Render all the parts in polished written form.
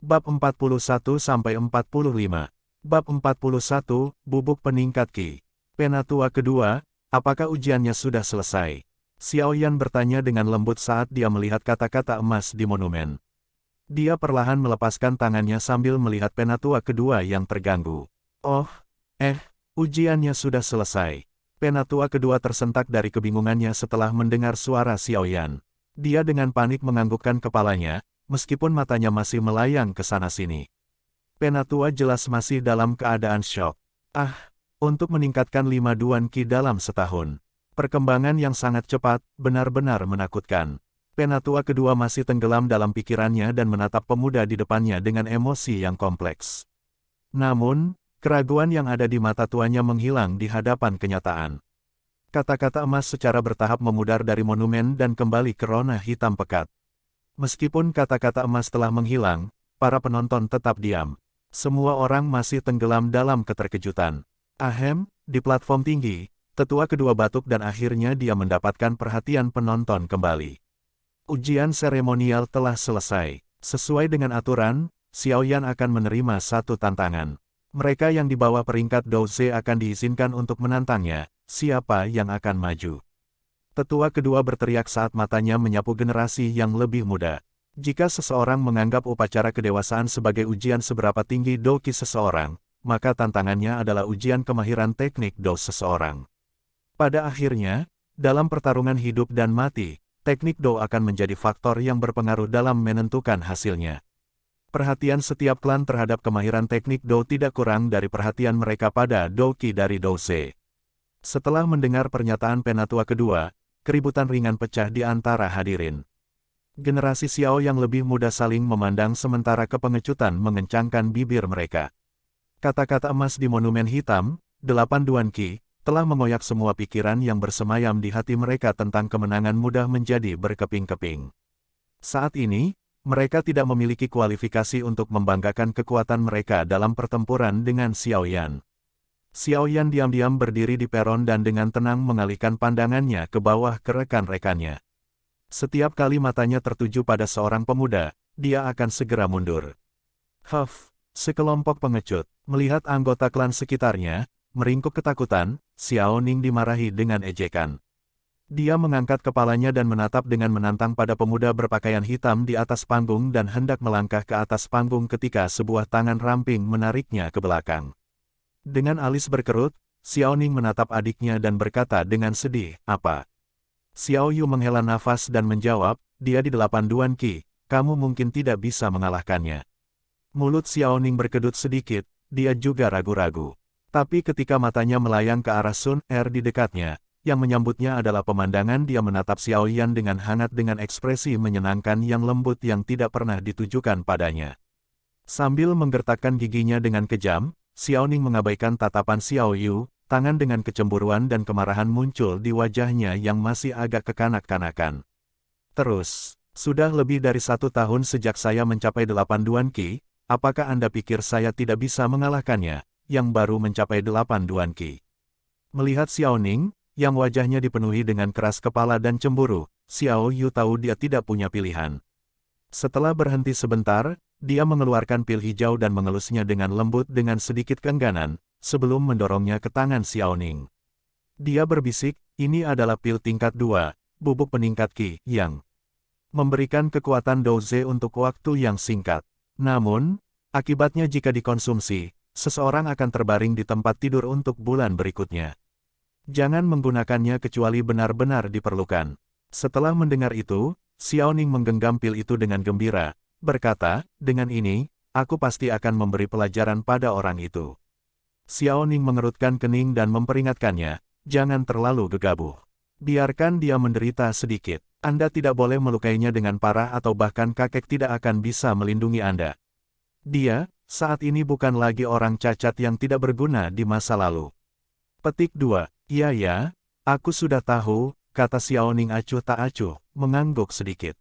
Bab 41-45. Bab 41, Bubuk Peningkat Qi. Penatua kedua, apakah ujiannya sudah selesai? Xiao Yan bertanya dengan lembut saat dia melihat kata-kata emas di monumen. Dia perlahan melepaskan tangannya sambil melihat penatua kedua yang terganggu. Oh, ujiannya sudah selesai. Penatua kedua tersentak dari kebingungannya setelah mendengar suara Xiao Yan. Dia dengan panik menganggukkan kepalanya, meskipun matanya masih melayang ke sana-sini. Penatua jelas masih dalam keadaan syok. Untuk meningkatkan 5 Duan Qi dalam setahun. Perkembangan yang sangat cepat, benar-benar menakutkan. Penatua kedua masih tenggelam dalam pikirannya dan menatap pemuda di depannya dengan emosi yang kompleks. Namun, keraguan yang ada di mata tuanya menghilang di hadapan kenyataan. Kata-kata emas secara bertahap memudar dari monumen dan kembali ke rona hitam pekat. Meskipun kata-kata emas telah menghilang, para penonton tetap diam. Semua orang masih tenggelam dalam keterkejutan. Di platform tinggi, tetua kedua batuk dan akhirnya dia mendapatkan perhatian penonton kembali. Ujian seremonial telah selesai. Sesuai dengan aturan, Xiao Yan akan menerima satu tantangan. Mereka yang di bawah peringkat Douze akan diizinkan untuk menantangnya, siapa yang akan maju. Tetua kedua berteriak saat matanya menyapu generasi yang lebih muda. Jika seseorang menganggap upacara kedewasaan sebagai ujian seberapa tinggi Do Qi seseorang, maka tantangannya adalah ujian kemahiran teknik Do seseorang. Pada akhirnya, dalam pertarungan hidup dan mati, teknik Do akan menjadi faktor yang berpengaruh dalam menentukan hasilnya. Perhatian setiap klan terhadap kemahiran teknik Do tidak kurang dari perhatian mereka pada Do Qi dari Douze. Setelah mendengar pernyataan penatua kedua, keributan ringan pecah di antara hadirin. Generasi Xiao yang lebih muda saling memandang sementara kepengecutan mengencangkan bibir mereka. Kata-kata emas di monumen hitam, 8 Duan Qi, telah mengoyak semua pikiran yang bersemayam di hati mereka tentang kemenangan mudah menjadi berkeping-keping. Saat ini, mereka tidak memiliki kualifikasi untuk membanggakan kekuatan mereka dalam pertempuran dengan Xiao Yan. Xiao Yan diam-diam berdiri di peron dan dengan tenang mengalihkan pandangannya ke bawah ke rekan-rekannya. Setiap kali matanya tertuju pada seorang pemuda, dia akan segera mundur. Sekelompok pengecut, melihat anggota klan sekitarnya, meringkuk ketakutan, Xiao Ning dimarahi dengan ejekan. Dia mengangkat kepalanya dan menatap dengan menantang pada pemuda berpakaian hitam di atas panggung dan hendak melangkah ke atas panggung ketika sebuah tangan ramping menariknya ke belakang. Dengan alis berkerut, Xiao Ning menatap adiknya dan berkata dengan sedih, "Apa?" Xiao Yu menghela nafas dan menjawab, "Dia di 8 Duan Qi, kamu mungkin tidak bisa mengalahkannya." Mulut Xiao Ning berkedut sedikit, dia juga ragu-ragu. Tapi ketika matanya melayang ke arah Sun Er di dekatnya, yang menyambutnya adalah pemandangan dia menatap Xiao Yan dengan hangat dengan ekspresi menyenangkan yang lembut yang tidak pernah ditujukan padanya. Sambil menggertakkan giginya dengan kejam, Xiao Ning mengabaikan tatapan Xiao Yu, tangan dengan kecemburuan dan kemarahan muncul di wajahnya yang masih agak kekanak-kanakan. "Terus, sudah lebih dari 1 tahun sejak saya mencapai 8 Duan Qi, apakah Anda pikir saya tidak bisa mengalahkannya, yang baru mencapai 8 Duan Qi?" Melihat Xiao Ning, yang wajahnya dipenuhi dengan keras kepala dan cemburu, Xiao Yu tahu dia tidak punya pilihan. Setelah berhenti sebentar, dia mengeluarkan pil hijau dan mengelusnya dengan lembut dengan sedikit keengganan, sebelum mendorongnya ke tangan Xiao Ning. Dia berbisik, "Ini adalah pil tingkat 2, bubuk peningkat Qi, yang memberikan kekuatan Douze untuk waktu yang singkat. Namun, akibatnya jika dikonsumsi, seseorang akan terbaring di tempat tidur untuk bulan berikutnya. Jangan menggunakannya kecuali benar-benar diperlukan." Setelah mendengar itu, Xiao Ning menggenggam pil itu dengan gembira, berkata, "Dengan ini, aku pasti akan memberi pelajaran pada orang itu." Xiao Ning mengerutkan kening dan memperingatkannya, "Jangan terlalu gegabah. Biarkan dia menderita sedikit. Anda tidak boleh melukainya dengan parah atau bahkan kakek tidak akan bisa melindungi Anda. Dia, saat ini bukan lagi orang cacat yang tidak berguna di masa lalu." Petik 2. "Iya, aku sudah tahu," kata Xiao Ning acuh tak acuh, mengangguk sedikit.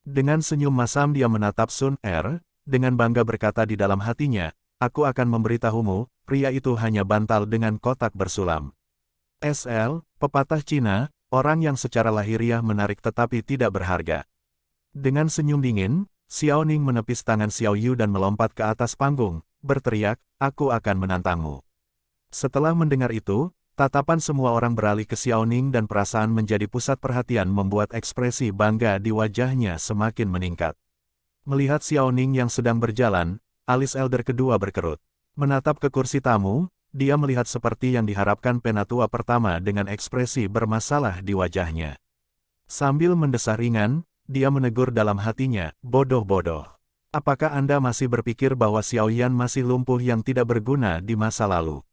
Dengan senyum masam dia menatap Sun Er, dengan bangga berkata di dalam hatinya, "Aku akan memberitahumu, pria itu hanya bantal dengan kotak bersulam." SL, pepatah Cina, orang yang secara lahiriah menarik tetapi tidak berharga. Dengan senyum dingin, Xiao Ning menepis tangan Xiao Yu dan melompat ke atas panggung, berteriak, "Aku akan menantangmu." Setelah mendengar itu, tatapan semua orang beralih ke Xiao Ning dan perasaan menjadi pusat perhatian membuat ekspresi bangga di wajahnya semakin meningkat. Melihat Xiao Ning yang sedang berjalan, alis elder kedua berkerut. Menatap ke kursi tamu, dia melihat seperti yang diharapkan penatua pertama dengan ekspresi bermasalah di wajahnya. Sambil mendesah ringan, dia menegur dalam hatinya, "Bodoh-bodoh. Apakah Anda masih berpikir bahwa Xiao Yan masih lumpuh yang tidak berguna di masa lalu?"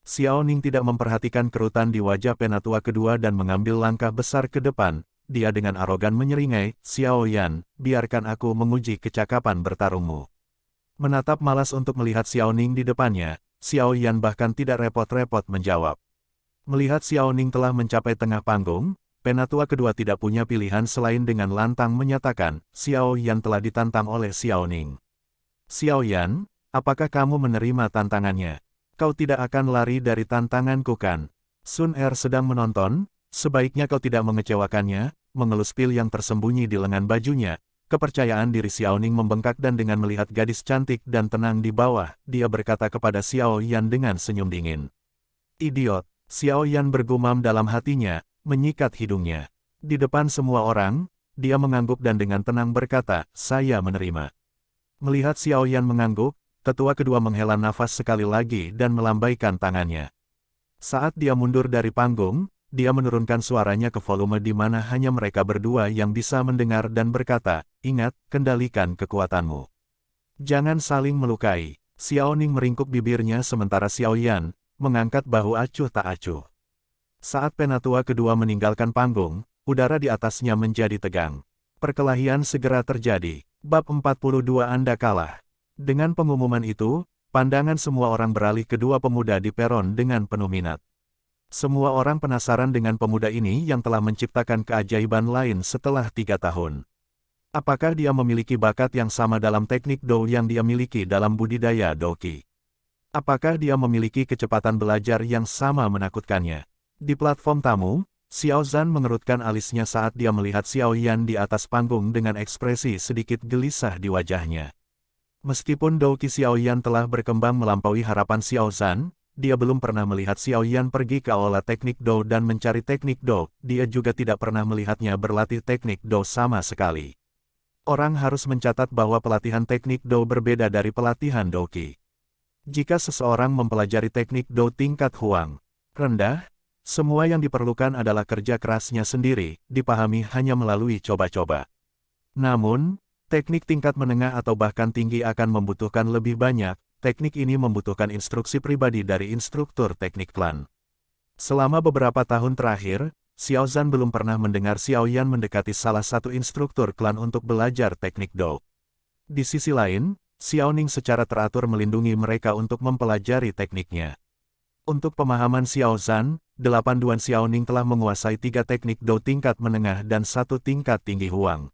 Xiao Ning tidak memperhatikan kerutan di wajah penatua kedua dan mengambil langkah besar ke depan. Dia dengan arogan menyeringai, "Xiao Yan, biarkan aku menguji kecakapan bertarungmu." Menatap malas untuk melihat Xiao Ning di depannya, Xiao Yan bahkan tidak repot-repot menjawab. Melihat Xiao Ning telah mencapai tengah panggung, penatua kedua tidak punya pilihan selain dengan lantang menyatakan, Xiao Yan telah ditantang oleh Xiao Ning. "Xiao Yan, apakah kamu menerima tantangannya? Kau tidak akan lari dari tantanganku kan?" Sun Er sedang menonton, sebaiknya kau tidak mengecewakannya, mengelus pil yang tersembunyi di lengan bajunya. Kepercayaan diri Xiao Ning membengkak dan dengan melihat gadis cantik dan tenang di bawah, dia berkata kepada Xiao Yan dengan senyum dingin. "Idiot," Xiao Yan bergumam dalam hatinya, menyikat hidungnya. Di depan semua orang, dia mengangguk dan dengan tenang berkata, "Saya menerima." Melihat Xiao Yan mengangguk, tetua kedua menghela nafas sekali lagi dan melambaikan tangannya. Saat dia mundur dari panggung, dia menurunkan suaranya ke volume di mana hanya mereka berdua yang bisa mendengar dan berkata, "Ingat, kendalikan kekuatanmu. Jangan saling melukai." Xiao Ning meringkuk bibirnya sementara Xiao Yan mengangkat bahu acuh tak acuh. Saat penatua kedua meninggalkan panggung, udara di atasnya menjadi tegang. Perkelahian segera terjadi. Bab 42 Anda kalah. Dengan pengumuman itu, pandangan semua orang beralih ke dua pemuda di peron dengan penuh minat. Semua orang penasaran dengan pemuda ini yang telah menciptakan keajaiban lain setelah 3 tahun. Apakah dia memiliki bakat yang sama dalam teknik Do yang dia miliki dalam budidaya Doki? Apakah dia memiliki kecepatan belajar yang sama menakutkannya? Di platform tamu, Xiao Zhan mengerutkan alisnya saat dia melihat Xiao Yan di atas panggung dengan ekspresi sedikit gelisah di wajahnya. Meskipun Doki Xiao Yan telah berkembang melampaui harapan Xiao Zhan, dia belum pernah melihat Xiao Yan pergi ke aula teknik Do dan mencari teknik Do, dia juga tidak pernah melihatnya berlatih teknik Do sama sekali. Orang harus mencatat bahwa pelatihan teknik Do berbeda dari pelatihan Doki. Jika seseorang mempelajari teknik Do tingkat Huang rendah, semua yang diperlukan adalah kerja kerasnya sendiri, dipahami hanya melalui coba-coba. Namun, teknik tingkat menengah atau bahkan tinggi akan membutuhkan lebih banyak. Teknik ini membutuhkan instruksi pribadi dari instruktur teknik klan. Selama beberapa tahun terakhir, Xiao Zhan belum pernah mendengar Xiao Yan mendekati salah satu instruktur klan untuk belajar teknik Do. Di sisi lain, Xiao Ning secara teratur melindungi mereka untuk mempelajari tekniknya. Untuk pemahaman Xiao Zhan, 8 Duan Xiao Ning telah menguasai 3 teknik Do tingkat menengah dan 1 tingkat tinggi Huang.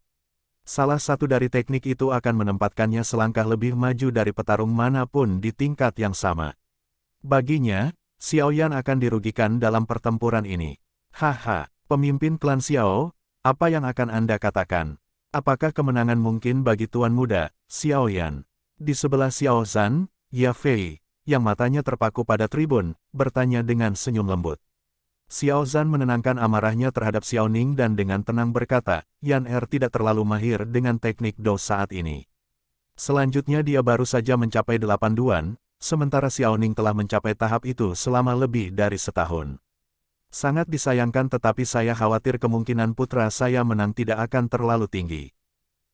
Salah satu dari teknik itu akan menempatkannya selangkah lebih maju dari petarung manapun di tingkat yang sama. Baginya, Xiao Yan akan dirugikan dalam pertempuran ini. Haha, pemimpin klan Xiao, apa yang akan Anda katakan? Apakah kemenangan mungkin bagi Tuan Muda, Xiao Yan? Di sebelah Xiao Zhan, Ya Fei, yang matanya terpaku pada tribun, bertanya dengan senyum lembut. Xiao Zhan menenangkan amarahnya terhadap Xiao Ning dan dengan tenang berkata, Yan Er tidak terlalu mahir dengan teknik Do saat ini. Selanjutnya dia baru saja mencapai 8 Duan, sementara Xiao Ning telah mencapai tahap itu selama lebih dari setahun. Sangat disayangkan tetapi saya khawatir kemungkinan putra saya menang tidak akan terlalu tinggi.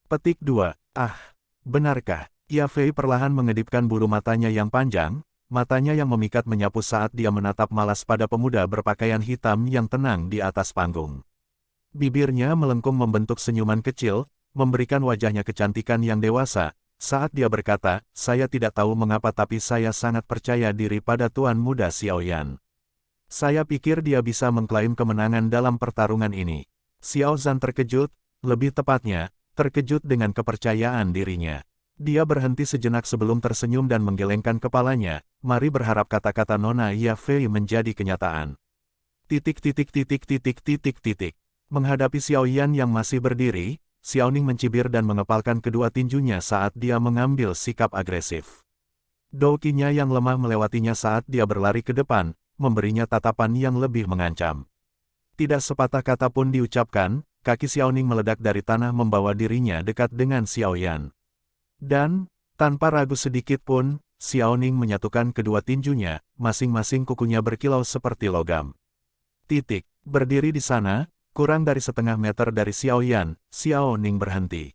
Petik 2. Ah, benarkah? Ya Fei perlahan mengedipkan bulu matanya yang panjang, matanya yang memikat menyapu saat dia menatap malas pada pemuda berpakaian hitam yang tenang di atas panggung. Bibirnya melengkung membentuk senyuman kecil, memberikan wajahnya kecantikan yang dewasa, saat dia berkata, saya tidak tahu mengapa tapi saya sangat percaya diri pada Tuan Muda Xiao Yan. Saya pikir dia bisa mengklaim kemenangan dalam pertarungan ini. Xiao Zhan terkejut, lebih tepatnya, terkejut dengan kepercayaan dirinya. Dia berhenti sejenak sebelum tersenyum dan menggelengkan kepalanya, mari berharap kata-kata Nona Ya Fei menjadi kenyataan. Menghadapi Xiao Yan yang masih berdiri, Xiaoning mencibir dan mengepalkan kedua tinjunya saat dia mengambil sikap agresif. Dou Qinya yang lemah melewatinya saat dia berlari ke depan, memberinya tatapan yang lebih mengancam. Tidak sepatah kata pun diucapkan, kaki Xiaoning meledak dari tanah membawa dirinya dekat dengan Xiaoyan. Dan, tanpa ragu sedikit pun, Xiaoning menyatukan kedua tinjunya, masing-masing kukunya berkilau seperti logam. Berdiri di sana, kurang dari setengah meter dari Xiaoyan, Xiaoning berhenti.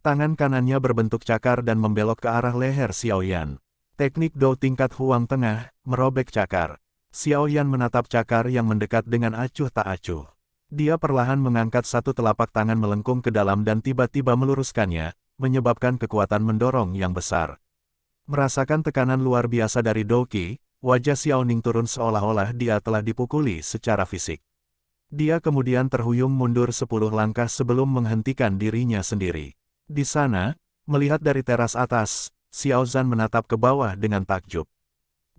Tangan kanannya berbentuk cakar dan membelok ke arah leher Xiaoyan. Teknik Dou tingkat Huang Tengah, merobek cakar. Xiaoyan menatap cakar yang mendekat dengan acuh tak acuh. Dia perlahan mengangkat satu telapak tangan melengkung ke dalam dan tiba-tiba meluruskannya, menyebabkan kekuatan mendorong yang besar. Merasakan tekanan luar biasa dari Dou Qi, wajah Xiaoning turun seolah-olah dia telah dipukuli secara fisik. Dia kemudian terhuyung mundur 10 langkah sebelum menghentikan dirinya sendiri. Di sana, melihat dari teras atas, Xiao Zhan menatap ke bawah dengan takjub.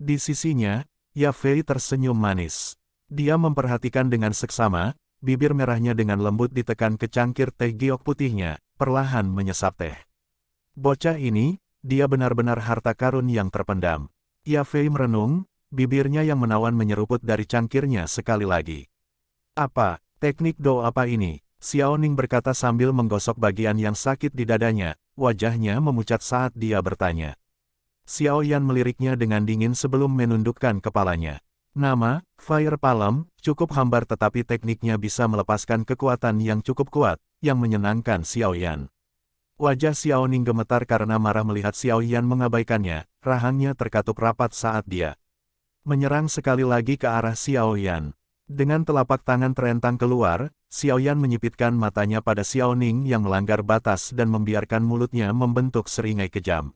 Di sisinya, Ya Fei tersenyum manis. Dia memperhatikan dengan seksama, bibir merahnya dengan lembut ditekan ke cangkir teh giok putihnya, perlahan menyesap teh. Bocah ini, dia benar-benar harta karun yang terpendam. Ya Fei merenung, bibirnya yang menawan menyeruput dari cangkirnya sekali lagi. Apa, teknik Dou apa ini? Xiaoning berkata sambil menggosok bagian yang sakit di dadanya, wajahnya memucat saat dia bertanya. Xiaoyan meliriknya dengan dingin sebelum menundukkan kepalanya. Nama, Fire Palm, cukup hambar tetapi tekniknya bisa melepaskan kekuatan yang cukup kuat, yang menyenangkan Xiaoyan. Wajah Xiaoning gemetar karena marah melihat Xiaoyan mengabaikannya, rahangnya terkatup rapat saat dia menyerang sekali lagi ke arah Xiaoyan. Dengan telapak tangan terentang keluar, Xiaoyan menyipitkan matanya pada Xiaoning yang melanggar batas dan membiarkan mulutnya membentuk seringai kejam.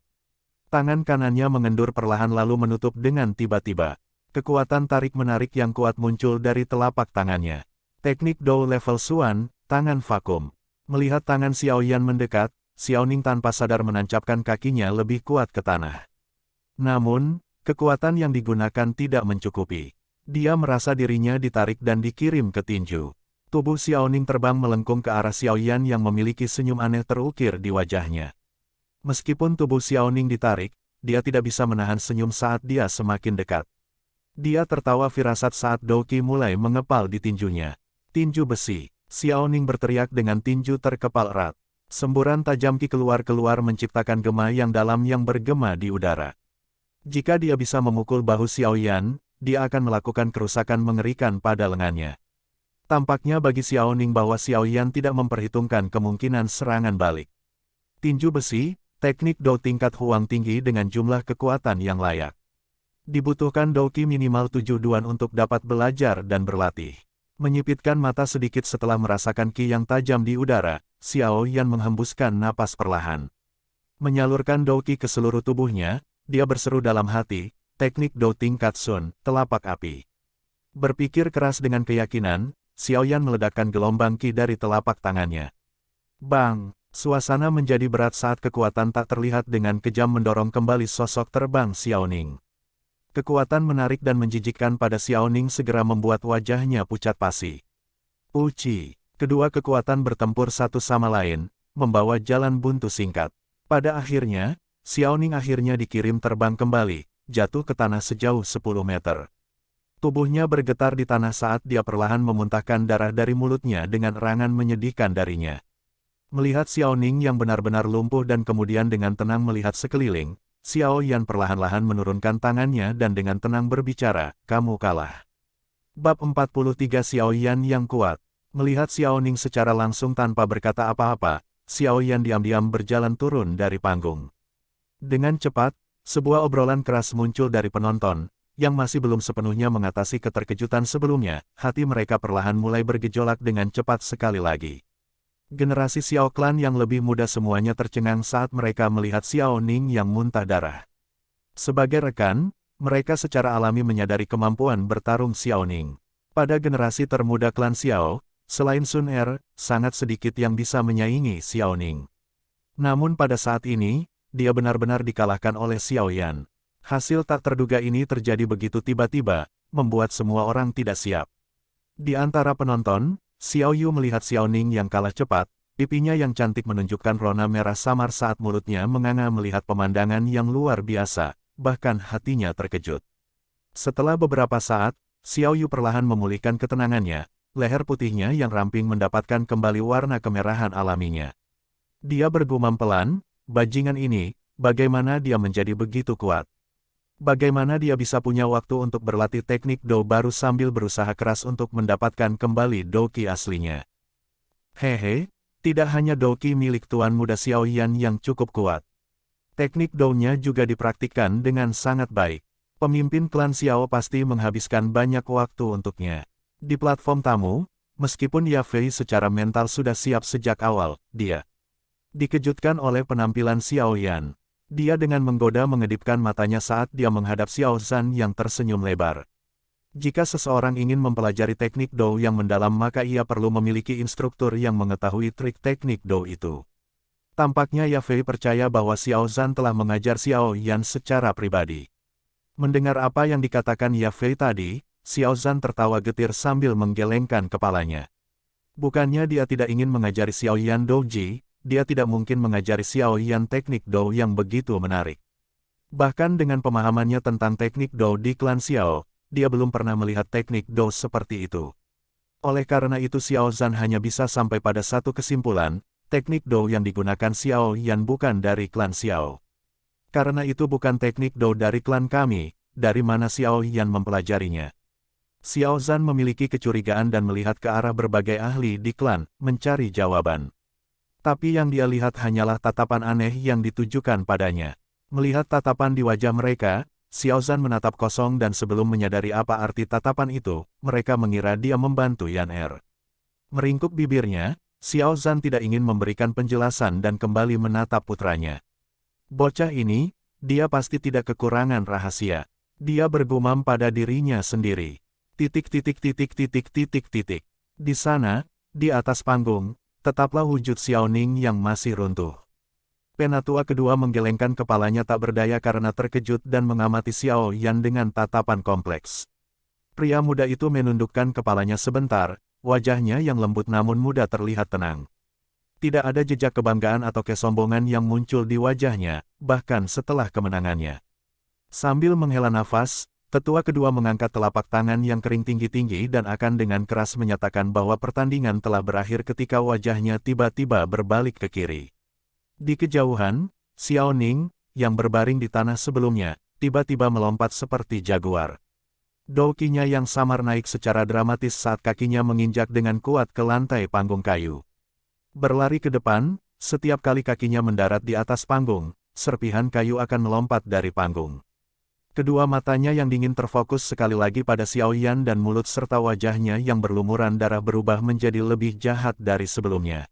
Tangan kanannya mengendur perlahan lalu menutup dengan tiba-tiba. Kekuatan tarik-menarik yang kuat muncul dari telapak tangannya. Teknik Dou level Xuan, tangan vakum. Melihat tangan Xiaoyan mendekat, Xiaoning tanpa sadar menancapkan kakinya lebih kuat ke tanah. Namun, kekuatan yang digunakan tidak mencukupi. Dia merasa dirinya ditarik dan dikirim ke tinju. Tubuh Xiaoning terbang melengkung ke arah Xiaoyan yang memiliki senyum aneh terukir di wajahnya. Meskipun tubuh Xiaoning ditarik, dia tidak bisa menahan senyum saat dia semakin dekat. Dia tertawa firasat saat Dou Qi mulai mengepal di tinjunya. Tinju besi. Xiaoning berteriak dengan tinju terkepal erat. Semburan tajam Qi keluar-keluar menciptakan gema yang dalam yang bergema di udara. Jika dia bisa memukul bahu Xiaoyan, dia akan melakukan kerusakan mengerikan pada lengannya. Tampaknya bagi Xiaoning bahwa Xiaoyan tidak memperhitungkan kemungkinan serangan balik. Tinju besi, teknik Dou tingkat Huang tinggi dengan jumlah kekuatan yang layak. Dibutuhkan Dou Qi minimal 7 duan untuk dapat belajar dan berlatih. Menyipitkan mata sedikit setelah merasakan Qi yang tajam di udara, Xiaoyan menghembuskan napas perlahan. Menyalurkan Dou Qi ke seluruh tubuhnya, dia berseru dalam hati, teknik Dou tingkat Sun, telapak api. Berpikir keras dengan keyakinan, Xiaoyan meledakkan gelombang Qi dari telapak tangannya. Bang! Suasana menjadi berat saat kekuatan tak terlihat dengan kejam mendorong kembali sosok terbang Xiaoning. Kekuatan menarik dan menjijikkan pada Xiaoning segera membuat wajahnya pucat pasi. Uci, kedua kekuatan bertempur satu sama lain, membawa jalan buntu singkat. Pada akhirnya, Xiaoning akhirnya dikirim terbang kembali, jatuh ke tanah sejauh 10 meter. Tubuhnya bergetar di tanah saat dia perlahan memuntahkan darah dari mulutnya dengan erangan menyedihkan darinya. Melihat Xiaoning yang benar-benar lumpuh dan kemudian dengan tenang melihat sekeliling, Xiaoyan perlahan-lahan menurunkan tangannya dan dengan tenang berbicara, kamu kalah. Bab 43 Xiaoyan yang kuat. Melihat Xiaoning secara langsung tanpa berkata apa-apa, Xiaoyan diam-diam berjalan turun dari panggung. Dengan cepat, sebuah obrolan keras muncul dari penonton, yang masih belum sepenuhnya mengatasi keterkejutan sebelumnya, hati mereka perlahan mulai bergejolak dengan cepat sekali lagi. Generasi Xiao Clan yang lebih muda semuanya tercengang saat mereka melihat Xiaoning yang muntah darah. Sebagai rekan, mereka secara alami menyadari kemampuan bertarung Xiaoning. Pada generasi termuda klan Xiao, selain Sun Er, sangat sedikit yang bisa menyaingi Xiaoning. Namun pada saat ini, dia benar-benar dikalahkan oleh Xiaoyan. Hasil tak terduga ini terjadi begitu tiba-tiba, membuat semua orang tidak siap. Di antara penonton, Xiao Yu melihat Xiaoning yang kalah cepat, Pipinya yang cantik menunjukkan rona merah samar saat mulutnya menganga melihat pemandangan yang luar biasa, bahkan hatinya terkejut. Setelah beberapa saat, Xiao Yu perlahan memulihkan ketenangannya, leher putihnya yang ramping mendapatkan kembali warna kemerahan alaminya. Dia bergumam pelan, bajingan ini, bagaimana dia menjadi begitu kuat? Bagaimana dia bisa punya waktu untuk berlatih teknik Do baru sambil berusaha keras untuk mendapatkan kembali Do Qi aslinya? Hehe, tidak hanya Do Qi milik Tuan Muda Xiao Yan yang cukup kuat. Teknik Do-nya juga dipraktikkan dengan sangat baik. Pemimpin klan Xiao pasti menghabiskan banyak waktu untuknya. Di platform tamu, meskipun Ye Fei secara mental sudah siap sejak awal, dia dikejutkan oleh penampilan Xiao Yan. Dia dengan menggoda mengedipkan matanya saat dia menghadap Xiao Zhan yang tersenyum lebar. Jika seseorang ingin mempelajari teknik Do yang mendalam maka ia perlu memiliki instruktur yang mengetahui trik teknik Do itu. Tampaknya Ye Fei percaya bahwa Xiao Zhan telah mengajar Xiao Yan secara pribadi. Mendengar apa yang dikatakan Ye Fei tadi, Xiao Zhan tertawa getir sambil menggelengkan kepalanya. Bukannya dia tidak ingin mengajari Xiao Yan Doji, dia tidak mungkin mengajari Xiao Yan teknik Do yang begitu menarik. Bahkan dengan pemahamannya tentang teknik Do di klan Xiao, dia belum pernah melihat teknik Do seperti itu. Oleh karena itu Xiao Zhan hanya bisa sampai pada satu kesimpulan, teknik Do yang digunakan Xiao Yan bukan dari klan Xiao. Karena itu bukan teknik Do dari klan kami, dari mana Xiao Yan mempelajarinya. Xiao Zhan memiliki kecurigaan dan melihat ke arah berbagai ahli di klan, mencari jawaban. Tapi yang dia lihat hanyalah tatapan aneh yang ditujukan padanya. Melihat tatapan di wajah mereka, Xiao Zhan menatap kosong dan sebelum menyadari apa arti tatapan itu, mereka mengira dia membantu Yan Er. Meringkuk bibirnya, Xiao Zhan tidak ingin memberikan penjelasan dan kembali menatap putranya. Bocah ini, dia pasti tidak kekurangan rahasia. Dia bergumam pada dirinya sendiri. Di sana, di atas panggung, tetaplah wujud Xiao Ning yang masih runtuh. Penatua kedua menggelengkan kepalanya tak berdaya karena terkejut dan mengamati Xiao Yan dengan tatapan kompleks. Pria muda itu menundukkan kepalanya sebentar, wajahnya yang lembut namun muda terlihat tenang. Tidak ada jejak kebanggaan atau kesombongan yang muncul di wajahnya, bahkan setelah kemenangannya. Sambil menghela nafas, tetua kedua mengangkat telapak tangan yang kering tinggi-tinggi dan akan dengan keras menyatakan bahwa pertandingan telah berakhir ketika wajahnya tiba-tiba berbalik ke kiri. Di kejauhan, Xiao Ning, yang berbaring di tanah sebelumnya, tiba-tiba melompat seperti jaguar. Do Qi-nya yang samar naik secara dramatis saat kakinya menginjak dengan kuat ke lantai panggung kayu. Berlari ke depan, setiap kali kakinya mendarat di atas panggung, serpihan kayu akan melompat dari panggung. Kedua matanya yang dingin terfokus sekali lagi pada Xiao Yan dan mulut serta wajahnya yang berlumuran darah berubah menjadi lebih jahat dari sebelumnya.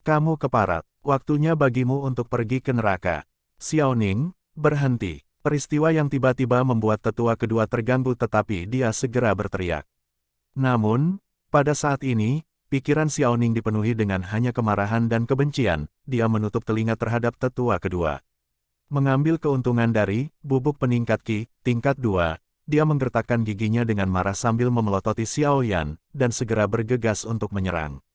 Kamu keparat, waktunya bagimu untuk pergi ke neraka. Xiao Ning, berhenti. Peristiwa yang tiba-tiba membuat tetua kedua terganggu tetapi dia segera berteriak. Namun, pada saat ini, pikiran Xiao Ning dipenuhi dengan hanya kemarahan dan kebencian, dia menutup telinga terhadap tetua kedua. Mengambil keuntungan dari bubuk peningkat Qi, tingkat 2, dia menggertakkan giginya dengan marah sambil memelototi Xiao Yan, dan segera bergegas untuk menyerang.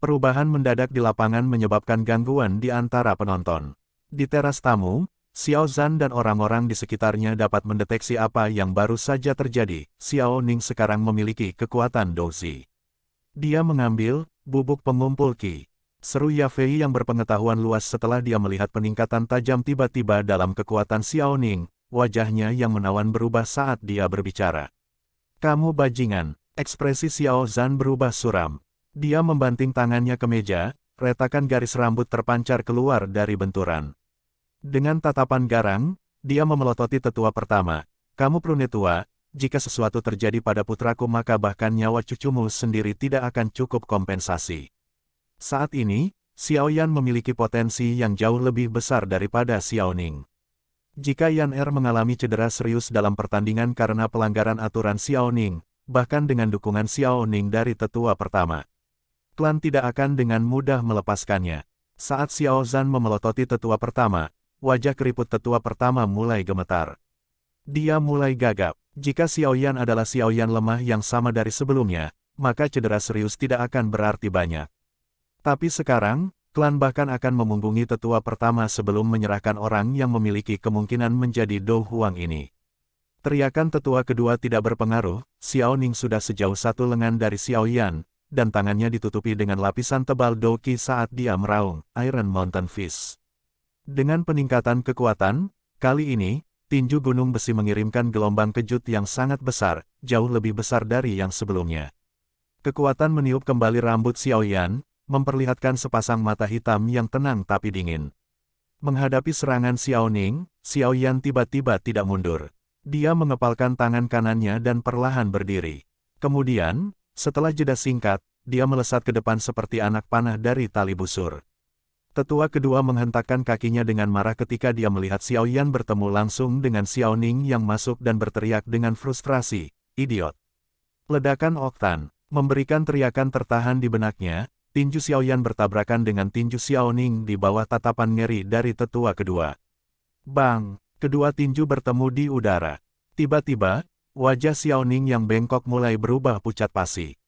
Perubahan mendadak di lapangan menyebabkan gangguan di antara penonton. Di teras tamu, Xiao Zhan dan orang-orang di sekitarnya dapat mendeteksi apa yang baru saja terjadi. Xiao Ning sekarang memiliki kekuatan Douzi. Dia mengambil bubuk pengumpul Qi. Seru Ye Fei yang berpengetahuan luas setelah dia melihat peningkatan tajam tiba-tiba dalam kekuatan Xiao Ning, wajahnya yang menawan berubah saat dia berbicara. Kamu bajingan, ekspresi Xiao Zhan berubah suram. Dia membanting tangannya ke meja, retakan garis rambut terpancar keluar dari benturan. Dengan tatapan garang, dia memelototi tetua pertama. Kamu prune tua, jika sesuatu terjadi pada putraku maka bahkan nyawa cucumu sendiri tidak akan cukup kompensasi. Saat ini, Xiao Yan memiliki potensi yang jauh lebih besar daripada Xiao Ning. Jika Yan Er mengalami cedera serius dalam pertandingan karena pelanggaran aturan Xiao Ning, bahkan dengan dukungan Xiao Ning dari tetua pertama, klan tidak akan dengan mudah melepaskannya. Saat Xiao Zhan memelototi tetua pertama, wajah keriput tetua pertama mulai gemetar. Dia mulai gagap. Jika Xiao Yan adalah Xiao Yan lemah yang sama dari sebelumnya, maka cedera serius tidak akan berarti banyak. Tapi sekarang, klan bahkan akan memunggungi tetua pertama sebelum menyerahkan orang yang memiliki kemungkinan menjadi Do Huang ini. Teriakan tetua kedua tidak berpengaruh, Xiao Ning sudah sejauh satu lengan dari Xiao Yan, dan tangannya ditutupi dengan lapisan tebal Do Qi saat dia meraung, Iron Mountain Fist. Dengan peningkatan kekuatan, kali ini, tinju gunung besi mengirimkan gelombang kejut yang sangat besar, jauh lebih besar dari yang sebelumnya. Kekuatan meniup kembali rambut Xiao Yan, memperlihatkan sepasang mata hitam yang tenang tapi dingin. Menghadapi serangan Xiao Ning, Xiao Yan tiba-tiba tidak mundur. Dia mengepalkan tangan kanannya dan perlahan berdiri. Kemudian, setelah jeda singkat, dia melesat ke depan seperti anak panah dari tali busur. Tetua kedua menghentakkan kakinya dengan marah ketika dia melihat Xiao Yan bertemu langsung dengan Xiao Ning yang masuk dan berteriak dengan frustrasi, "Idiot!" Ledakan oktan, memberikan teriakan tertahan di benaknya, tinju Xiao Yan bertabrakan dengan tinju Xiao Ning di bawah tatapan ngeri dari tetua kedua. Bang! Kedua tinju bertemu di udara. Tiba-tiba, wajah Xiao Ning yang bengkok mulai berubah pucat pasi.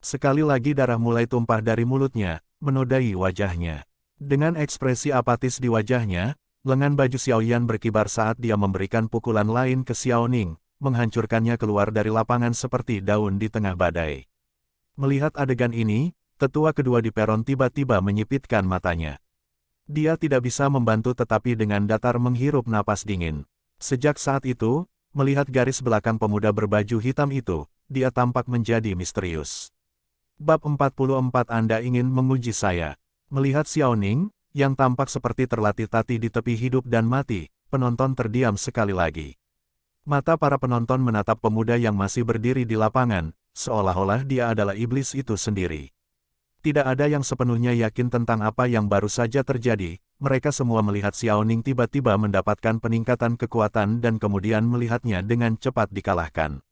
Sekali lagi darah mulai tumpah dari mulutnya, menodai wajahnya. Dengan ekspresi apatis di wajahnya, lengan baju Xiao Yan berkibar saat dia memberikan pukulan lain ke Xiao Ning, menghancurkannya keluar dari lapangan seperti daun di tengah badai. Melihat adegan ini, tetua kedua di peron tiba-tiba menyipitkan matanya. Dia tidak bisa membantu tetapi dengan datar menghirup napas dingin. Sejak saat itu, melihat garis belakang pemuda berbaju hitam itu, dia tampak menjadi misterius. Bab 44 Anda ingin menguji saya. Melihat Xiao Ning, yang tampak seperti terlatih-tatih di tepi hidup dan mati, penonton terdiam sekali lagi. Mata para penonton menatap pemuda yang masih berdiri di lapangan, seolah-olah dia adalah iblis itu sendiri. Tidak ada yang sepenuhnya yakin tentang apa yang baru saja terjadi, mereka semua melihat Xiao Ning tiba-tiba mendapatkan peningkatan kekuatan dan kemudian melihatnya dengan cepat dikalahkan.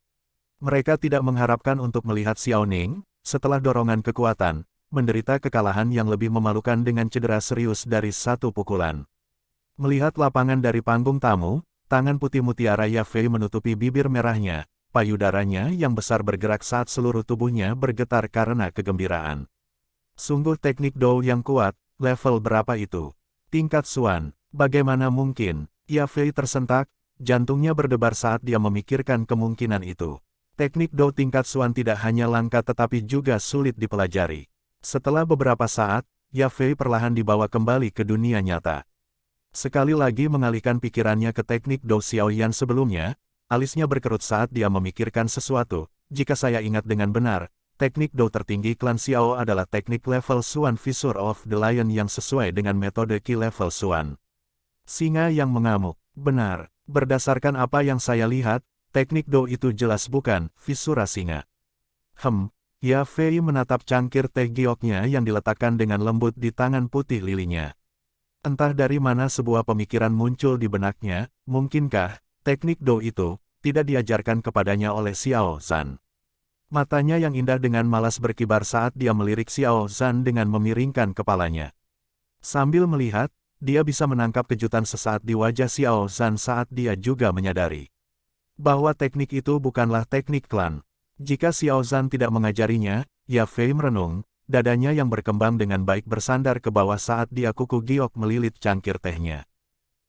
Mereka tidak mengharapkan untuk melihat Xiao Ning, setelah dorongan kekuatan, menderita kekalahan yang lebih memalukan dengan cedera serius dari satu pukulan. Melihat lapangan dari panggung tamu, tangan putih mutiara Ya Fei menutupi bibir merahnya, payudaranya yang besar bergerak saat seluruh tubuhnya bergetar karena kegembiraan. Sungguh teknik Do yang kuat, level berapa itu? Tingkat Xuan, bagaimana mungkin? Ya Fei tersentak, jantungnya berdebar saat dia memikirkan kemungkinan itu. Teknik Do tingkat Xuan tidak hanya langka tetapi juga sulit dipelajari. Setelah beberapa saat, Ya Fei perlahan dibawa kembali ke dunia nyata. Sekali lagi mengalihkan pikirannya ke teknik Do Xiao Yan sebelumnya, alisnya berkerut saat dia memikirkan sesuatu. Jika saya ingat dengan benar, teknik Do tertinggi klan Xiao adalah teknik level Xuan Fissure of the Lion yang sesuai dengan metode Qi level Xuan. Singa yang mengamuk. Benar, berdasarkan apa yang saya lihat, teknik Do itu jelas bukan Fissura singa. Ya Fei menatap cangkir teh gioknya yang diletakkan dengan lembut di tangan putih lilinya. Entah dari mana sebuah pemikiran muncul di benaknya, mungkinkah teknik Do itu tidak diajarkan kepadanya oleh Xiao Zhan? Matanya yang indah dengan malas berkibar saat dia melirik Xiao Zhan dengan memiringkan kepalanya. Sambil melihat, dia bisa menangkap kejutan sesaat di wajah Xiao Zhan saat dia juga menyadari bahwa teknik itu bukanlah teknik klan. Jika Xiao Zhan tidak mengajarinya, Ya Fei merenung, dadanya yang berkembang dengan baik bersandar ke bawah saat dia kuku giok melilit cangkir tehnya.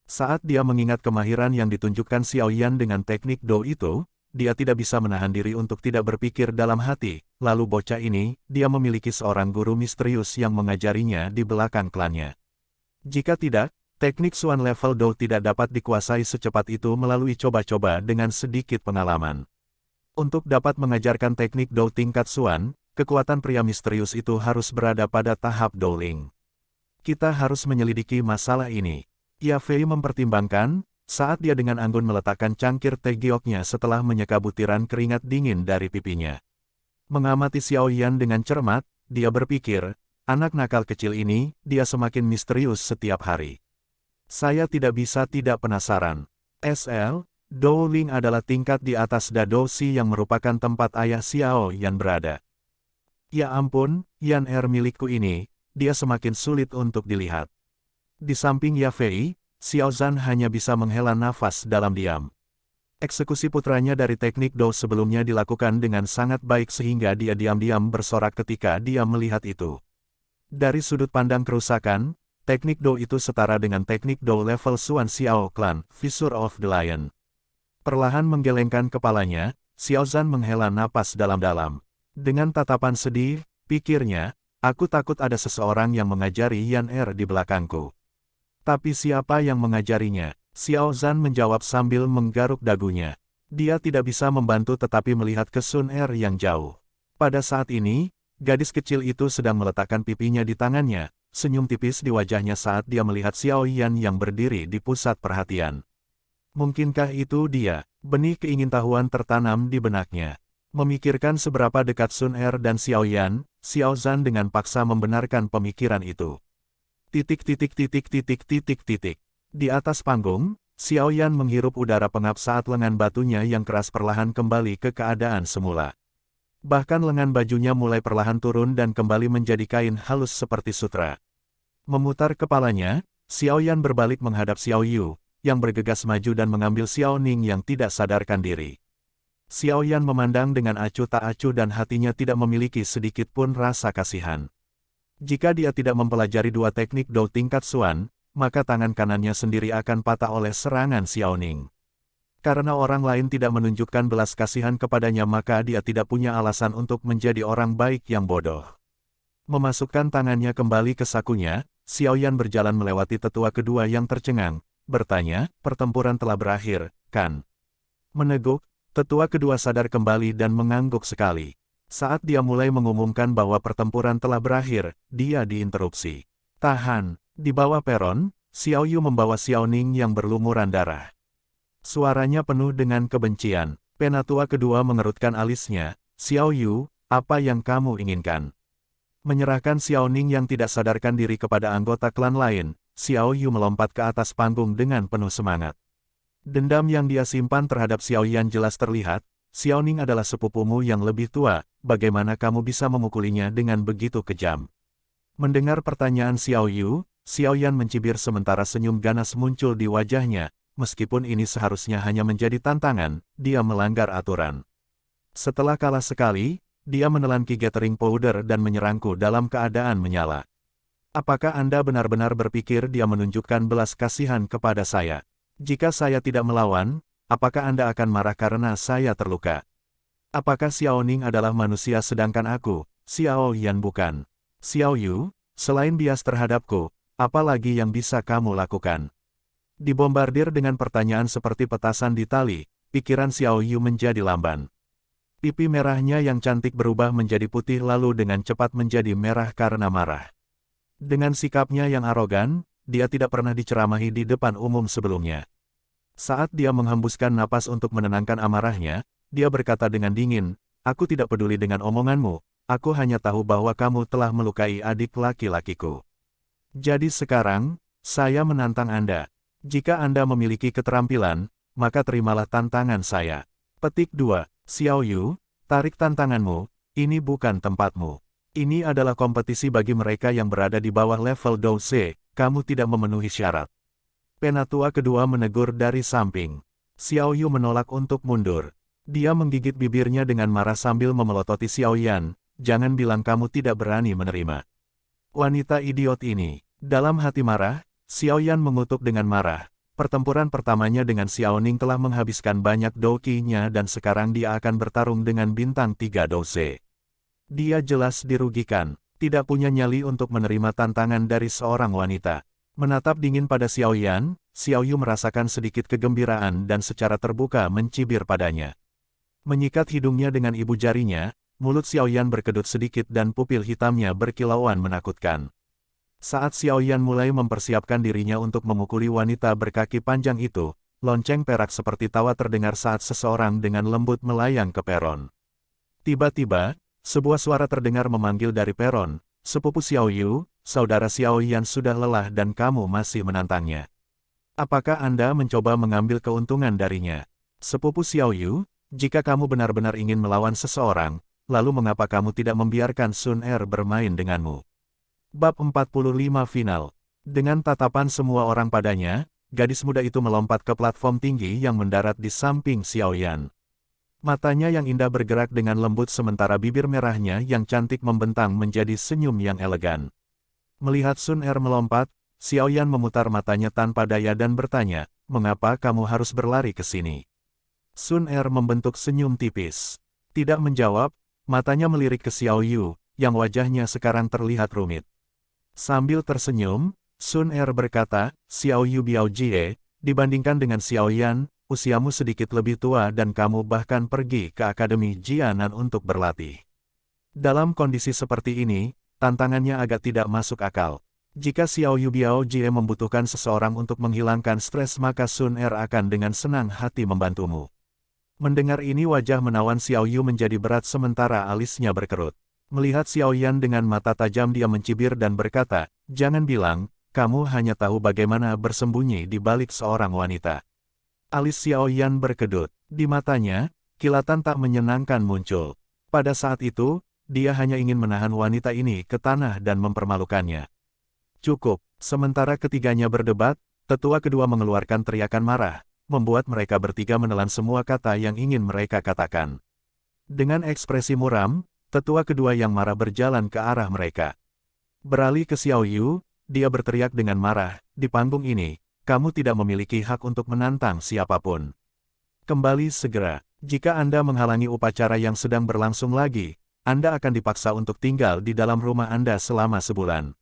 Saat dia mengingat kemahiran yang ditunjukkan Xiao Yan dengan teknik Do itu, dia tidak bisa menahan diri untuk tidak berpikir dalam hati, lalu bocah ini, dia memiliki seorang guru misterius yang mengajarinya di belakang klannya. Jika tidak, teknik Xuan level Do tidak dapat dikuasai secepat itu melalui coba-coba dengan sedikit pengalaman. Untuk dapat mengajarkan teknik Do tingkat Xuan, kekuatan pria misterius itu harus berada pada tahap Dowling. Kita harus menyelidiki masalah ini. Ya Fei mempertimbangkan, saat dia dengan anggun meletakkan cangkir teh gioknya setelah menyeka butiran keringat dingin dari pipinya. Mengamati Xiao Yan dengan cermat, dia berpikir, anak nakal kecil ini, dia semakin misterius setiap hari. Saya tidak bisa tidak penasaran. SL, Dowling adalah tingkat di atas Dadosi yang merupakan tempat ayah Xiao Yan berada. Ya ampun, Yan milikku ini, dia semakin sulit untuk dilihat. Di samping Ya Fei, Xiao Zhan hanya bisa menghela nafas dalam diam. Eksekusi putranya dari teknik Do sebelumnya dilakukan dengan sangat baik sehingga dia diam-diam bersorak ketika dia melihat itu. Dari sudut pandang kerusakan, teknik Do itu setara dengan teknik Do level Xuan Xiao Clan, Fissure of the Lion. Perlahan menggelengkan kepalanya, Xiao Zhan menghela napas dalam-dalam. Dengan tatapan sedih, pikirnya, aku takut ada seseorang yang mengajari Yan Er di belakangku. Tapi siapa yang mengajarinya? Xiao Zhan menjawab sambil menggaruk dagunya. Dia tidak bisa membantu tetapi melihat ke Sun Er yang jauh. Pada saat ini, gadis kecil itu sedang meletakkan pipinya di tangannya, senyum tipis di wajahnya saat dia melihat Xiao Yan yang berdiri di pusat perhatian. Mungkinkah itu dia? Benih keingintahuan tertanam di benaknya. Memikirkan seberapa dekat Sun Er dan Xiao Yan, Xiao Zhan dengan paksa membenarkan pemikiran itu. Titik. Di atas panggung, Xiao Yan menghirup udara pengap saat lengan batunya yang keras perlahan kembali ke keadaan semula. Bahkan lengan bajunya mulai perlahan turun dan kembali menjadi kain halus seperti sutra. Memutar kepalanya, Xiao Yan berbalik menghadap Xiao Yu, yang bergegas maju dan mengambil Xiao Ning yang tidak sadarkan diri. Xiao Yan memandang dengan acuh tak acuh dan hatinya tidak memiliki sedikit pun rasa kasihan. Jika dia tidak mempelajari dua teknik Do tingkat Xuan, maka tangan kanannya sendiri akan patah oleh serangan Xiao Ning. Karena orang lain tidak menunjukkan belas kasihan kepadanya maka dia tidak punya alasan untuk menjadi orang baik yang bodoh. Memasukkan tangannya kembali ke sakunya, Xiao Yan berjalan melewati tetua kedua yang tercengang, bertanya, pertempuran telah berakhir, kan? Meneguk, tetua kedua sadar kembali dan mengangguk sekali. Saat dia mulai mengumumkan bahwa pertempuran telah berakhir, dia diinterupsi. Tahan. Di bawah peron, Xiao Yu membawa Xiao Ning yang berlumuran darah. Suaranya penuh dengan kebencian. Penatua kedua mengerutkan alisnya. Xiao Yu, apa yang kamu inginkan? Menyerahkan Xiao Ning yang tidak sadarkan diri kepada anggota klan lain, Xiao Yu melompat ke atas panggung dengan penuh semangat. Dendam yang dia simpan terhadap Xiao Yan jelas terlihat. Xiao Ning adalah sepupumu yang lebih tua, bagaimana kamu bisa memukulinya dengan begitu kejam? Mendengar pertanyaan Xiao Yu, Xiao Yan mencibir sementara senyum ganas muncul di wajahnya, meskipun ini seharusnya hanya menjadi tantangan, dia melanggar aturan. Setelah kalah sekali, dia menelan Ki Gathering Powder dan menyerangku dalam keadaan menyala. Apakah Anda benar-benar berpikir dia menunjukkan belas kasihan kepada saya? Jika saya tidak melawan, apakah Anda akan marah karena saya terluka? Apakah Xiao Ning adalah manusia sedangkan aku, Xiao Yan bukan? Xiao Yu, selain bias terhadapku, apa lagi yang bisa kamu lakukan? Dibombardir dengan pertanyaan seperti petasan di tali, pikiran Xiao Yu menjadi lamban. Pipi merahnya yang cantik berubah menjadi putih lalu dengan cepat menjadi merah karena marah. Dengan sikapnya yang arogan, dia tidak pernah diceramahi di depan umum sebelumnya. Saat dia menghembuskan napas untuk menenangkan amarahnya, dia berkata dengan dingin, aku tidak peduli dengan omonganmu, aku hanya tahu bahwa kamu telah melukai adik laki-lakiku. Jadi sekarang, saya menantang Anda. Jika Anda memiliki keterampilan, maka terimalah tantangan saya. Petik 2. Xiao Yu, tarik tantanganmu, ini bukan tempatmu. Ini adalah kompetisi bagi mereka yang berada di bawah level Do C, kamu tidak memenuhi syarat. Penatua kedua menegur dari samping. Xiao Yu menolak untuk mundur. Dia menggigit bibirnya dengan marah sambil memelototi Xiao Yan, jangan bilang kamu tidak berani menerima. Wanita idiot ini. Dalam hati marah, Xiao Yan mengutuk dengan marah. Pertempuran pertamanya dengan Xiao Ning telah menghabiskan banyak doki-nya dan sekarang dia akan bertarung dengan bintang 3 doce. Dia jelas dirugikan, tidak punya nyali untuk menerima tantangan dari seorang wanita. Menatap dingin pada Xiao Yan, Xiao Yu merasakan sedikit kegembiraan dan secara terbuka mencibir padanya. Menyikat hidungnya dengan ibu jarinya, mulut Xiao Yan berkedut sedikit dan pupil hitamnya berkilauan menakutkan. Saat Xiao Yan mulai mempersiapkan dirinya untuk memukuli wanita berkaki panjang itu, lonceng perak seperti tawa terdengar saat seseorang dengan lembut melayang ke peron. Tiba-tiba, sebuah suara terdengar memanggil dari peron, sepupu Xiao Yu, saudara Xiao Yan sudah lelah dan kamu masih menantangnya. Apakah Anda mencoba mengambil keuntungan darinya? Sepupu Xiao Yu, jika kamu benar-benar ingin melawan seseorang, lalu mengapa kamu tidak membiarkan Sun Er bermain denganmu? Bab 45 Final. Dengan tatapan semua orang padanya, gadis muda itu melompat ke platform tinggi yang mendarat di samping Xiao Yan. Matanya yang indah bergerak dengan lembut sementara bibir merahnya yang cantik membentang menjadi senyum yang elegan. Melihat Sun Er melompat, Xiao Yan memutar matanya tanpa daya dan bertanya, "Mengapa kamu harus berlari ke sini?" Sun Er membentuk senyum tipis. Tidak menjawab, matanya melirik ke Xiao Yu, yang wajahnya sekarang terlihat rumit. Sambil tersenyum, Sun Er berkata, "Xiao Yu Biao Jie, dibandingkan dengan Xiao Yan, usiamu sedikit lebih tua dan kamu bahkan pergi ke Akademi Jianan untuk berlatih. Dalam kondisi seperti ini, tantangannya agak tidak masuk akal. Jika Xiao Yu Biao Jie membutuhkan seseorang untuk menghilangkan stres maka Sun Er akan dengan senang hati membantumu." Mendengar ini wajah menawan Xiao Yu menjadi berat sementara alisnya berkerut. Melihat Xiao Yan dengan mata tajam dia mencibir dan berkata, "Jangan bilang, kamu hanya tahu bagaimana bersembunyi di balik seorang wanita." Alis Xiao Yan berkedut. Di matanya, kilatan tak menyenangkan muncul. Pada saat itu, dia hanya ingin menahan wanita ini ke tanah dan mempermalukannya. Cukup. Sementara ketiganya berdebat, tetua kedua mengeluarkan teriakan marah, membuat mereka bertiga menelan semua kata yang ingin mereka katakan. Dengan ekspresi muram, tetua kedua yang marah berjalan ke arah mereka. Beralih ke Xiao Yu, dia berteriak dengan marah, "Di panggung ini, kamu tidak memiliki hak untuk menantang siapapun. Kembali segera. Jika Anda menghalangi upacara yang sedang berlangsung lagi, Anda akan dipaksa untuk tinggal di dalam rumah Anda selama sebulan."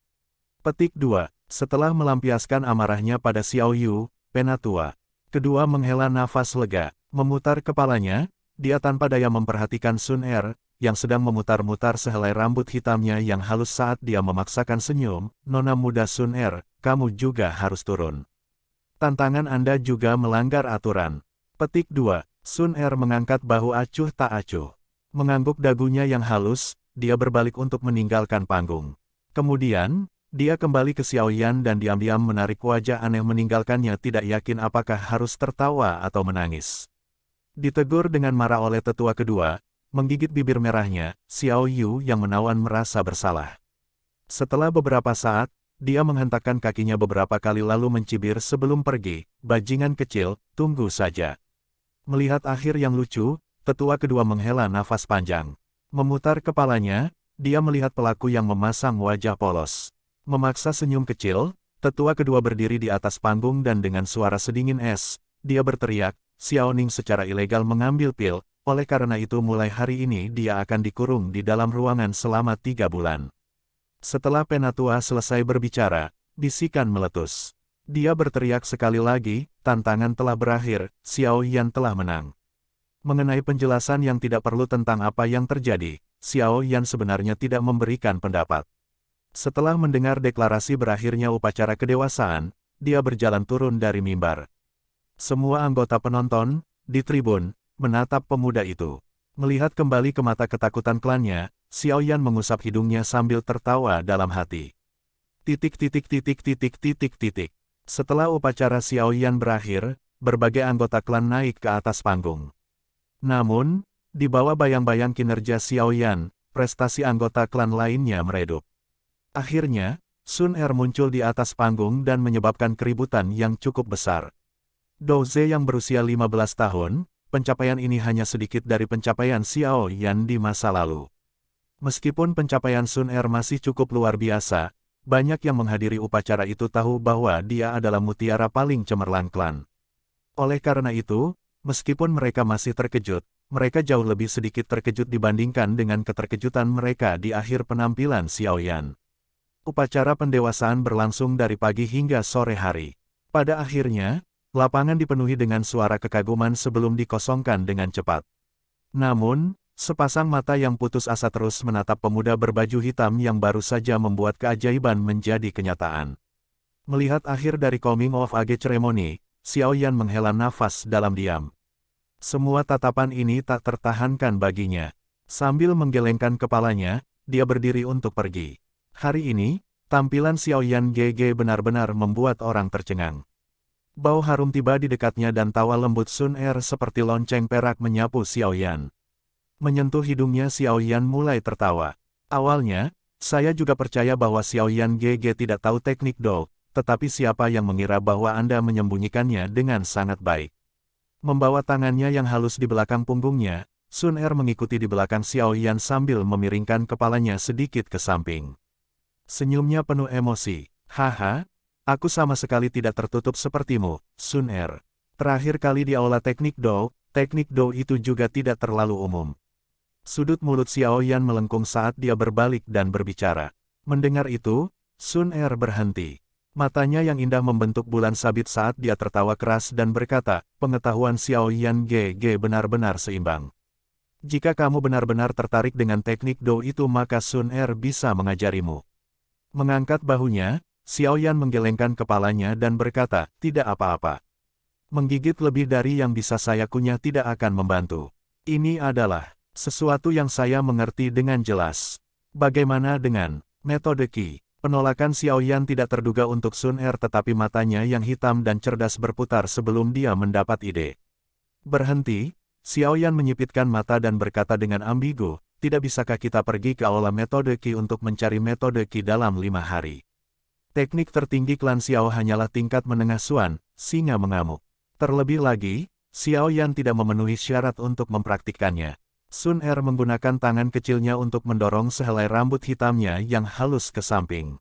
Petik 2. Setelah melampiaskan amarahnya pada Xiao Yu, penatua kedua menghela nafas lega, memutar kepalanya, dia tanpa daya memperhatikan Sun Er, yang sedang memutar-mutar sehelai rambut hitamnya yang halus saat dia memaksakan senyum, "Nona muda Sun Er, kamu juga harus turun. Tantangan Anda juga melanggar aturan." Petik 2. Sun Er mengangkat bahu acuh tak acuh. Mengangguk dagunya yang halus, dia berbalik untuk meninggalkan panggung. Kemudian, dia kembali ke Xiao Yan dan diam-diam menarik wajah aneh meninggalkannya tidak yakin apakah harus tertawa atau menangis. Ditegur dengan marah oleh tetua kedua, menggigit bibir merahnya, Xiao Yu yang menawan merasa bersalah. Setelah beberapa saat, dia menghentakkan kakinya beberapa kali lalu mencibir sebelum pergi, "Bajingan kecil, tunggu saja." Melihat akhir yang lucu, tetua kedua menghela nafas panjang. Memutar kepalanya, dia melihat pelaku yang memasang wajah polos. Memaksa senyum kecil, tetua kedua berdiri di atas panggung dan dengan suara sedingin es, dia berteriak, "Xiao Ning secara ilegal mengambil pil, oleh karena itu mulai hari ini dia akan dikurung di dalam ruangan selama 3 bulan. Setelah penatua selesai berbicara, bisikan meletus. Dia berteriak sekali lagi, "Tantangan telah berakhir, Xiao Yan telah menang." Mengenai penjelasan yang tidak perlu tentang apa yang terjadi, Xiao Yan sebenarnya tidak memberikan pendapat. Setelah mendengar deklarasi berakhirnya upacara kedewasaan, dia berjalan turun dari mimbar. Semua anggota penonton, di tribun, menatap pemuda itu. Melihat kembali ke mata ketakutan klannya, Xiao Yan mengusap hidungnya sambil tertawa dalam hati. Titik titik titik titik titik titik. Setelah upacara Xiao Yan berakhir, berbagai anggota klan naik ke atas panggung. Namun, di bawah bayang-bayang kinerja Xiao Yan, prestasi anggota klan lainnya meredup. Akhirnya, Sun Er muncul di atas panggung dan menyebabkan keributan yang cukup besar. Dou Ze yang berusia 15 tahun, pencapaian ini hanya sedikit dari pencapaian Xiao Yan di masa lalu. Meskipun pencapaian Sun Er masih cukup luar biasa, banyak yang menghadiri upacara itu tahu bahwa dia adalah mutiara paling cemerlang klan. Oleh karena itu, meskipun mereka masih terkejut, mereka jauh lebih sedikit terkejut dibandingkan dengan keterkejutan mereka di akhir penampilan Xiao Yan. Upacara pendewasaan berlangsung dari pagi hingga sore hari. Pada akhirnya, lapangan dipenuhi dengan suara kekaguman sebelum dikosongkan dengan cepat. Namun, sepasang mata yang putus asa terus menatap pemuda berbaju hitam yang baru saja membuat keajaiban menjadi kenyataan. Melihat akhir dari Coming of Age Ceremony, Xiao Yan menghela nafas dalam diam. Semua tatapan ini tak tertahankan baginya. Sambil menggelengkan kepalanya, dia berdiri untuk pergi. Hari ini, tampilan Xiao Yan GG benar-benar membuat orang tercengang. Bau harum tiba di dekatnya dan tawa lembut Sun Er seperti lonceng perak menyapu Xiao Yan. Menyentuh hidungnya Xiao Yan mulai tertawa. "Awalnya, saya juga percaya bahwa Xiao Yan GG tidak tahu teknik Do, tetapi siapa yang mengira bahwa Anda menyembunyikannya dengan sangat baik." Membawa tangannya yang halus di belakang punggungnya, Sun Er mengikuti di belakang Xiao Yan sambil memiringkan kepalanya sedikit ke samping. Senyumnya penuh emosi. Haha, aku sama sekali tidak tertutup sepertimu, Sun Er. Terakhir kali di aula teknik Do itu juga tidak terlalu umum. Sudut mulut Xiao Yan melengkung saat dia berbalik dan berbicara. Mendengar itu, Sun Er berhenti. Matanya yang indah membentuk bulan sabit saat dia tertawa keras dan berkata, pengetahuan Xiao Yan GG benar-benar seimbang. Jika kamu benar-benar tertarik dengan teknik Do itu maka Sun Er bisa mengajarimu. Mengangkat bahunya, Xiao Yan menggelengkan kepalanya dan berkata, tidak apa-apa. Menggigit lebih dari yang bisa saya kunyah tidak akan membantu. Ini adalah sesuatu yang saya mengerti dengan jelas. Bagaimana dengan metode Qi? Penolakan Xiao Yan tidak terduga untuk Sun Er tetapi matanya yang hitam dan cerdas berputar sebelum dia mendapat ide. Berhenti, Xiao Yan menyipitkan mata dan berkata dengan ambigu, tidak bisakah kita pergi ke aula metode Qi untuk mencari metode Qi dalam 5 hari? Teknik tertinggi klan Xiao hanyalah tingkat menengah Suan, singa mengamuk. Terlebih lagi, Xiao Yan tidak memenuhi syarat untuk mempraktikkannya. Sun Er menggunakan tangan kecilnya untuk mendorong sehelai rambut hitamnya yang halus ke samping.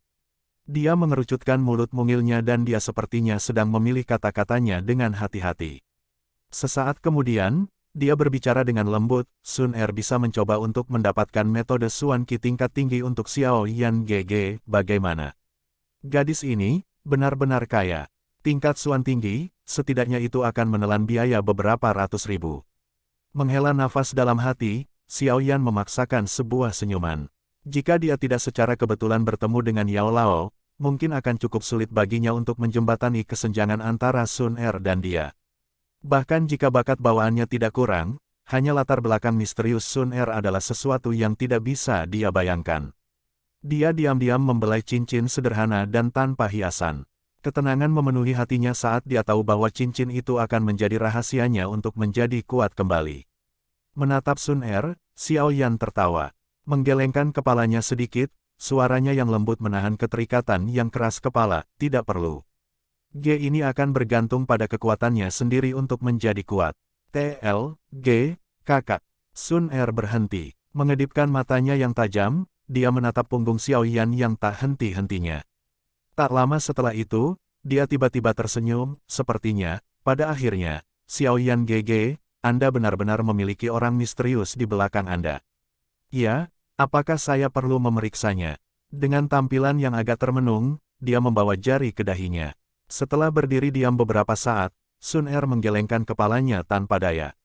Dia mengerucutkan mulut mungilnya dan dia sepertinya sedang memilih kata-katanya dengan hati-hati. Sesaat kemudian, dia berbicara dengan lembut, Sun Er bisa mencoba untuk mendapatkan metode Suan Qi tingkat tinggi untuk Xiao Yan GG, bagaimana? Gadis ini, benar-benar kaya. Tingkat Suan tinggi, setidaknya itu akan menelan biaya beberapa ratus ribu. Menghela nafas dalam hati, Xiao Yan memaksakan sebuah senyuman. Jika dia tidak secara kebetulan bertemu dengan Yao Lao, mungkin akan cukup sulit baginya untuk menjembatani kesenjangan antara Sun Er dan dia. Bahkan jika bakat bawaannya tidak kurang, hanya latar belakang misterius Sun Er adalah sesuatu yang tidak bisa dia bayangkan. Dia diam-diam membelai cincin sederhana dan tanpa hiasan. Ketenangan memenuhi hatinya saat dia tahu bahwa cincin itu akan menjadi rahasianya untuk menjadi kuat kembali. Menatap Sun Er, Xiao Yan tertawa. Menggelengkan kepalanya sedikit, suaranya yang lembut menahan keterikatan yang keras kepala, tidak perlu. G ini akan bergantung pada kekuatannya sendiri untuk menjadi kuat. G, kakak. Sun Er berhenti. Mengedipkan matanya yang tajam, dia menatap punggung Xiao Yan yang tak henti-hentinya. Tak lama setelah itu, dia tiba-tiba tersenyum, sepertinya, pada akhirnya, Xiao Yan GG, Anda benar-benar memiliki orang misterius di belakang Anda. Ya, apakah saya perlu memeriksanya? Dengan tampilan yang agak termenung, dia membawa jari ke dahinya. Setelah berdiri diam beberapa saat, Sun Er menggelengkan kepalanya tanpa daya.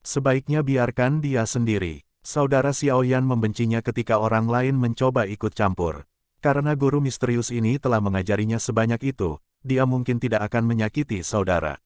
Sebaiknya biarkan dia sendiri. Saudara Xiao Yan membencinya ketika orang lain mencoba ikut campur. Karena guru misterius ini telah mengajarinya sebanyak itu, dia mungkin tidak akan menyakiti saudara.